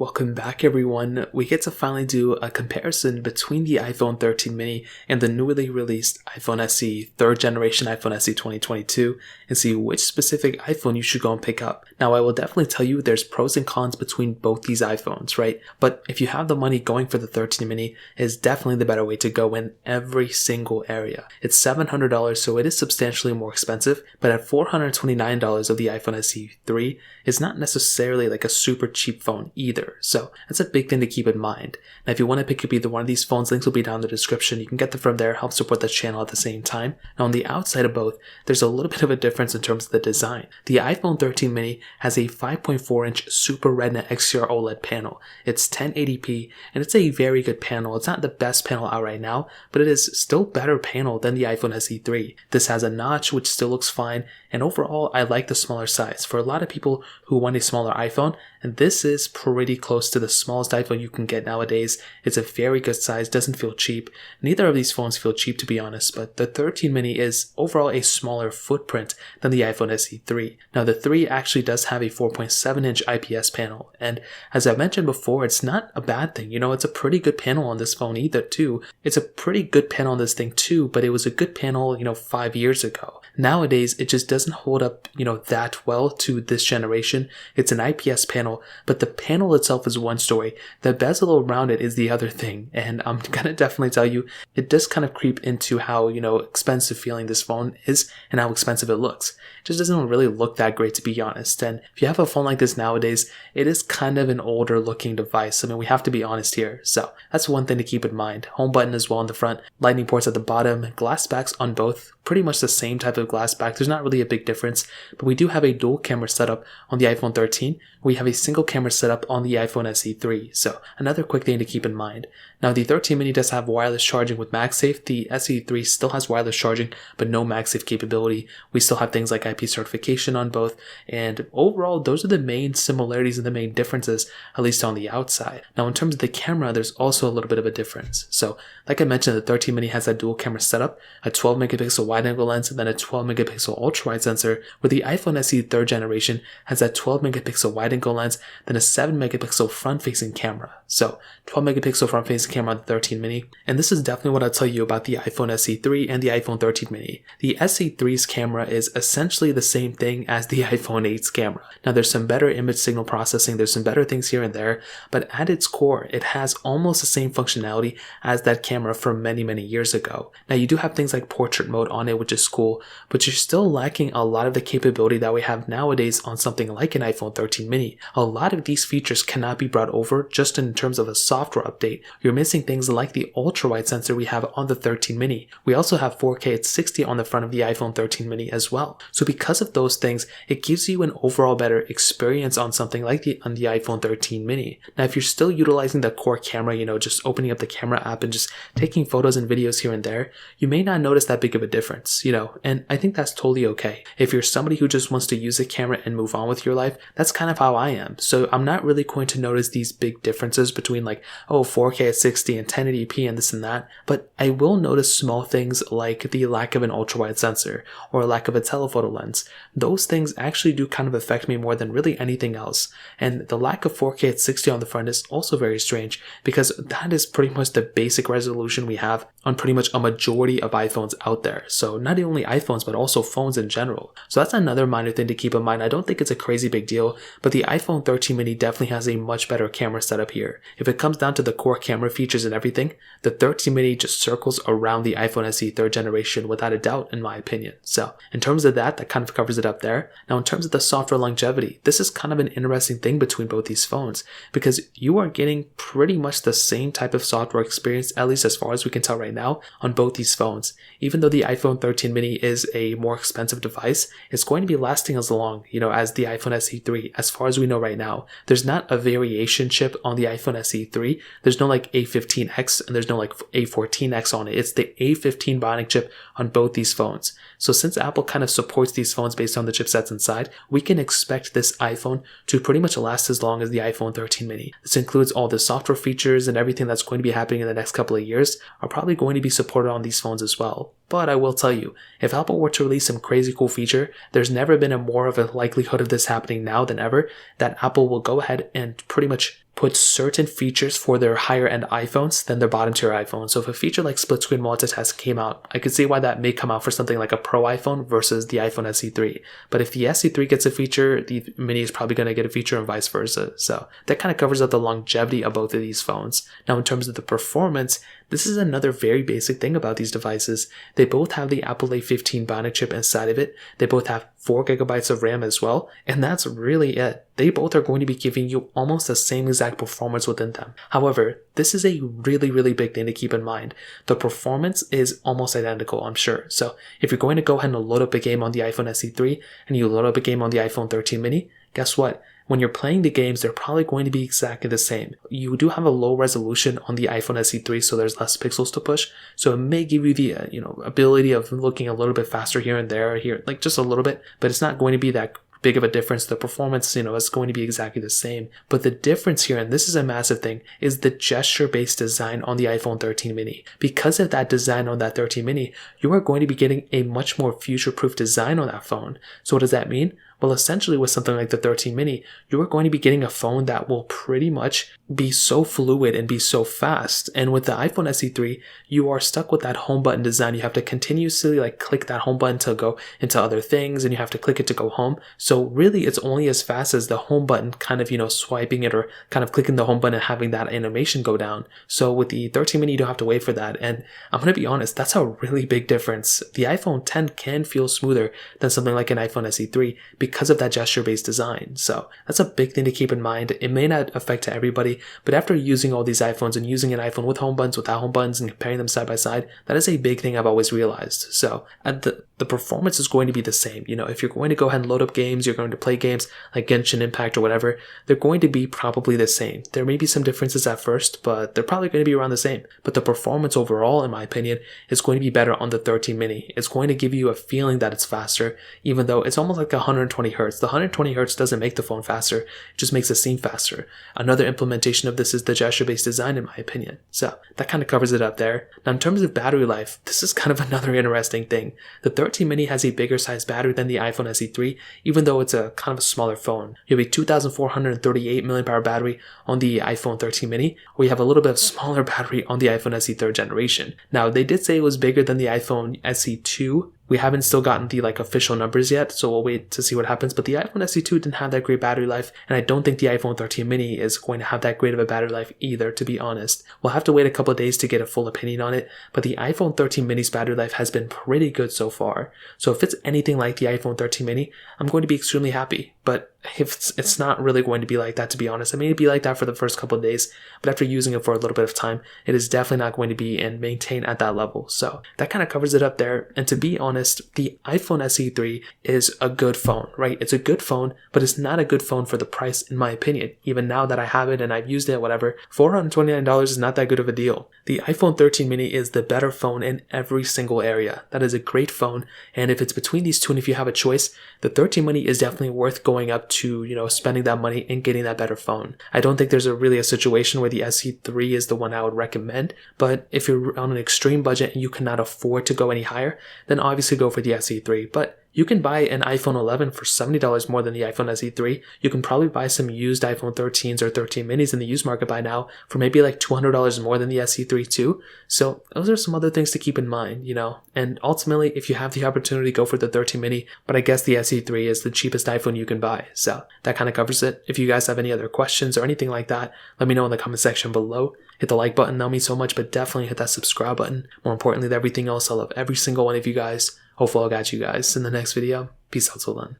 Welcome back everyone. We get to finally do a comparison between the iPhone 13 mini and the newly released iPhone SE, 3rd generation iPhone SE 2022, and see which specific iPhone you should go and pick up. Now I will definitely tell you there's pros and cons between both these iPhones, right? But if you have the money, going for the 13 mini is definitely the better way to go in every single area. It's $700, so it is substantially more expensive, but at $429 of the iPhone SE 3, it's not necessarily like a super cheap phone either. So that's a big thing to keep in mind. Now if you want to pick up either one of these phones, links will be down in the description. You can get them from there, help support the channel at the same time. Now on the outside of both, there's a little bit of a difference in terms of the design. The iPhone 13 mini has a 5.4-inch Super Retina XDR OLED panel. It's 1080p and it's a very good panel. It's not the best panel out right now, but it is still better panel than the iPhone SE 3. This has a notch which still looks fine, and overall I like the smaller size. For a lot of people who want a smaller iPhone, and this is pretty close to the smallest iPhone you can get nowadays. It's a very good size, doesn't feel cheap. Neither of these phones feel cheap to be honest, but the 13 mini is overall a smaller footprint than the iPhone SE 3. Now the 3 actually does have a 4.7-inch IPS panel, and as I mentioned before, it's not a bad thing. It's a pretty good panel on this phone either too. It's a pretty good panel on this thing too, but it was a good panel, 5 years ago. Nowadays, it just doesn't hold up, that well to this generation. It's an IPS panel, but the panel itself is one story. The bezel around it is the other thing, and I'm gonna definitely tell you, it does kind of creep into how, expensive feeling this phone is and how expensive it looks. It just doesn't really look that great to be honest, and if you have a phone like this nowadays, it is kind of an older looking device. I mean, we have to be honest here, so that's one thing to keep in mind. Home button as well in the front, lightning ports at the bottom, glass backs on both, pretty much the same type of glass back. There's not really a big difference, but we do have a dual camera setup on the iPhone 13. We have a single camera setup on the iPhone SE 3, so another quick thing to keep in mind. Now the 13 mini does have wireless charging with MagSafe. The SE 3 still has wireless charging, but no MagSafe capability. We still have things like IP certification on both, and overall those are the main similarities and the main differences, at least on the outside. Now in terms of the camera, there's also a little bit of a difference. So like I mentioned, the 13 mini has that dual camera setup, a 12 megapixel wide angle lens, and then a 12 megapixel ultra wide sensor, where the iPhone SE 3rd generation has that 12 megapixel wide angle lens, then a 7 megapixel front facing camera. So 12 megapixel front facing camera on the 13 mini, and this is definitely what I'll tell you about the iPhone SE 3 and the iPhone 13 mini. The SE 3's camera is essentially the same thing as the iPhone 8's camera. Now there's some better image signal processing, there's some better things here and there, but at its core, it has almost the same functionality as that camera from many years ago. Now you do have things like portrait mode on it, which is cool, but you're still lacking a lot of the capability that we have nowadays on something like an iPhone 13 mini. A lot of these features cannot be brought over just in terms of a software update. You're missing things like the ultra wide sensor we have on the 13 mini. We also have 4K at 60 on the front of the iPhone 13 mini as well. So because of those things, it gives you an overall better experience on something like on the iPhone 13 mini. Now if you're still utilizing the core camera, just opening up the camera app and just taking photos and videos here and there, you may not notice that big of a difference, and I think that's totally okay. If you're somebody who just wants to use a camera and move on with your life, that's kind of how I am. So I'm not really going to notice these big differences between 4K at 60 and 1080p and this and that, but I will notice small things like the lack of an ultra wide sensor or lack of a telephoto lens. Those things actually do kind of affect me more than really anything else. And the lack of 4K at 60 on the front is also very strange, because that is pretty much the basic resolution we have on pretty much a majority of iPhones out there. So not only iPhones, but also phones in general. So that's another minor thing to keep in mind. I don't think it's a crazy big deal, but the iPhone 13 mini definitely has a much better camera setup here. If it comes down to the core camera features and everything, the 13 mini just circles around the iPhone SE 3rd generation without a doubt, in my opinion. So in terms of that kind of covers it up there. Now in terms of the software longevity, this is kind of an interesting thing between both these phones, because you are getting pretty much the same type of software experience, at least as far as we can tell right now, on both these phones. Even though the iPhone 13 mini is a more expensive device, it's going to be lasting as long, as the iPhone SE 3, as far as we know right now. There's not a variation chip on the iPhone SE 3. There's no A15X and there's no A14X on it. It's the A15 Bionic chip on both these phones. So since Apple kind of supports these phones based on the chipsets inside, we can expect this iPhone to pretty much last as long as the iPhone 13 mini. This includes all the software features and everything that's going to be happening in the next couple of years are probably going to be supported on these phones as well. But I will tell you, if Apple were to release some crazy cool feature, there's never been a more of a likelihood of this happening now than ever, that Apple will go ahead and pretty much put certain features for their higher end iPhones than their bottom tier iPhones. So if a feature like split screen multitask came out, I could see why that may come out for something like a Pro iPhone versus the iPhone SE3. But if the SE3 gets a feature, the Mini is probably going to get a feature and vice versa. So that kind of covers up the longevity of both of these phones. Now in terms of the performance, this is another very basic thing about these devices. They both have the Apple A15 Bionic chip inside of it. They both have 4 gigabytes of RAM as well. And that's really it. They both are going to be giving you almost the same exact performance within them. However, this is a really big thing to keep in mind. The performance is almost identical, I'm sure. So if you're going to go ahead and load up a game on the iPhone SE3 and you load up a game on the iPhone 13 mini, guess what? When you're playing the games, they're probably going to be exactly the same. You do have a low resolution on the iPhone SE3, so there's less pixels to push. So it may give you the ability of looking a little bit faster here and there, here, like just a little bit, but it's not going to be that big of a difference. The performance, is going to be exactly the same. But the difference here, and this is a massive thing, is the gesture-based design on the iPhone 13 mini. Because of that design on that 13 mini, you are going to be getting a much more future-proof design on that phone. So what does that mean? Well, essentially with something like the 13 mini, you are going to be getting a phone that will pretty much be so fluid and be so fast. And with the iPhone SE3, you are stuck with that home button design. You have to continuously click that home button to go into other things, and you have to click it to go home. So really it's only as fast as the home button kind of, swiping it or kind of clicking the home button and having that animation go down. So with the 13 mini, you don't have to wait for that. And I'm going to be honest, that's a really big difference. The iPhone 10 can feel smoother than something like an iPhone SE3 because of that gesture-based design. So that's a big thing to keep in mind. It may not affect to everybody, but after using all these iPhones and using an iPhone with home buttons, without home buttons, and comparing them side by side, that is a big thing I've always realized. So the performance is going to be the same. If you're going to go ahead and load up games, you're going to play games like Genshin Impact or whatever, they're going to be probably the same. There may be some differences at first, but they're probably going to be around the same. But the performance overall, in my opinion, is going to be better on the 13 mini. It's going to give you a feeling that it's faster, even though it's almost like 120 hertz. The 120 hertz doesn't make the phone faster, it just makes it seem faster. Another implementation of this is the gesture-based design, in my opinion. So that kind of covers it up there. Now in terms of battery life, this is kind of another interesting thing. The 13 mini has a bigger size battery than the iPhone SE3, even though it's a kind of a smaller phone. You have a 2,438 mAh battery on the iPhone 13 mini, or you have a little bit of smaller battery on the iPhone SE 3rd generation. Now they did say it was bigger than the iPhone SE2. We haven't still gotten the official numbers yet, so we'll wait to see what happens. But the iPhone SE2 didn't have that great battery life, and I don't think the iPhone 13 mini is going to have that great of a battery life either, to be honest. We'll have to wait a couple of days to get a full opinion on it, but the iPhone 13 mini's battery life has been pretty good so far. So if it's anything like the iPhone 13 mini, I'm going to be extremely happy. But if it's not really going to be like that, to be honest. It may be like that for the first couple of days, but after using it for a little bit of time, it is definitely not going to be and maintain at that level. So that kind of covers it up there. And to be honest, the iPhone SE3 is a good phone, right? It's a good phone, but it's not a good phone for the price, in my opinion. Even now that I have it and I've used it, whatever, $429 is not that good of a deal. The iPhone 13 mini is the better phone in every single area. That is a great phone. And if it's between these two, and if you have a choice, the 13 mini is definitely worth going up to, spending that money and getting that better phone. I don't think there's really a situation where the SE3 is the one I would recommend, but if you're on an extreme budget and you cannot afford to go any higher, then obviously go for the SE3. But you can buy an iPhone 11 for $70 more than the iPhone SE3. You can probably buy some used iPhone 13s or 13 minis in the used market by now for maybe $200 more than the SE3 too. So those are some other things to keep in mind, And ultimately, if you have the opportunity, go for the 13 mini, but I guess the SE3 is the cheapest iPhone you can buy. So that kind of covers it. If you guys have any other questions or anything like that, let me know in the comment section below. Hit the like button, that'll mean so much, but definitely hit that subscribe button. More importantly than everything else, I love every single one of you guys. Hopefully I'll catch you guys in the next video. Peace out till then.